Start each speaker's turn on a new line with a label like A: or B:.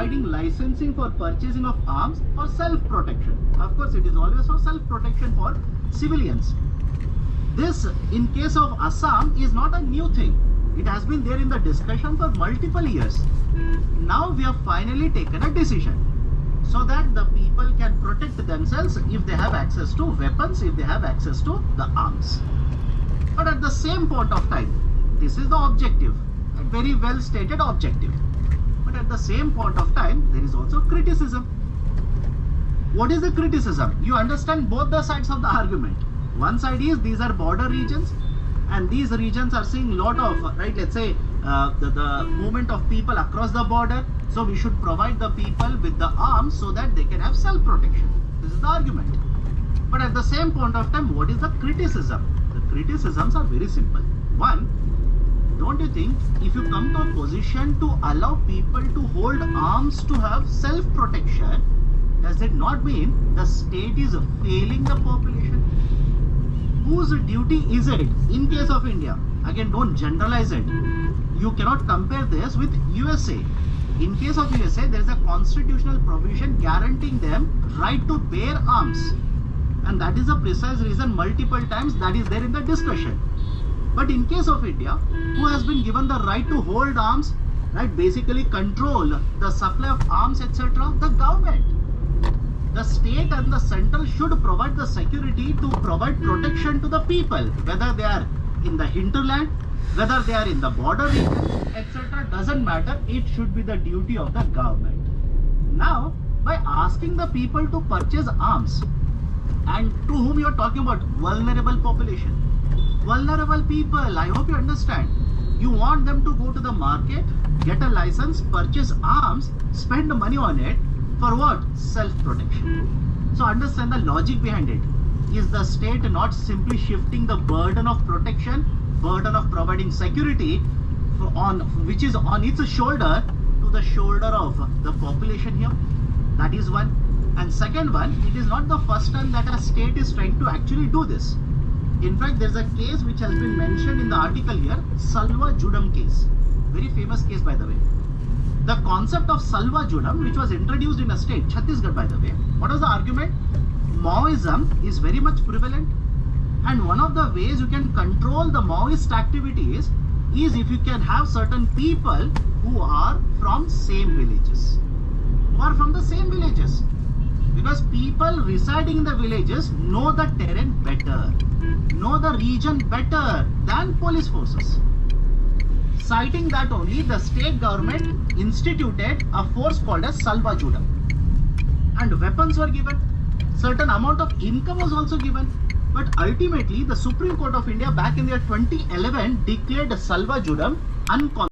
A: providing licensing for purchasing of arms for self-protection. Of course, it is always for self-protection for civilians. This, in case of Assam, is not a new thing. It has been there in the discussion for multiple years. Now we have finally taken a decision so that the people can protect themselves if they have access to weapons, if they have access to the arms. But at the same point of time, this is the objective, a very well stated objective. But at the same point of time, there is also criticism. What is the criticism? You understand both the sides of the argument. One side is these are border regions, and these regions are seeing lot of, right, let's say the movement of people across the border. So we should provide the people with the arms so that they can have self-protection. This is the argument. But at the same point of time, what is the criticism? The criticisms are very simple. One, don't you think if you come to a position to allow people to hold arms to have self-protection, does it not mean the state is failing the population? Whose duty is it in case of India? Again, don't generalize it. You cannot compare this with USA. In case of USA, there is a constitutional provision guaranteeing them right to bear arms. And that is the precise reason multiple times that is there in the discussion. But in case of India, who has been given the right to hold arms, right, basically control the supply of arms, etc., the government. The state and the central should provide the security to provide protection to the people, whether they are in the hinterland, whether they are in the border region, etc. Doesn't matter. It should be the duty of the government. Now, by asking the people to purchase arms, and to whom you are talking about, vulnerable population, vulnerable people, I hope you understand. You want them to go to the market, get a license, purchase arms, spend money on it. For what? Self-protection. So understand the logic behind it. Is the state not simply shifting the burden of protection, burden of providing security which is on its shoulder to the shoulder of the population here? That is one. And second one, it is not the first time that a state is trying to actually do this. In fact, there is a case which has been mentioned in the article here, Salwa Judam case. Very famous case, by the way. The concept of Salwa Judam, which was introduced in a state, Chhattisgarh, by the way. What was the argument? Maoism is very much prevalent, and one of the ways you can control the Maoist activities is if you can have certain people who are from same villages. Because people residing in the villages know the terrain better, know the region better than police forces. Citing that only, the state government instituted a force called as Salwa Judam. And weapons were given. Certain amount of income was also given. But ultimately, the Supreme Court of India back in the year 2011 declared Salwa Judam unconstitutional.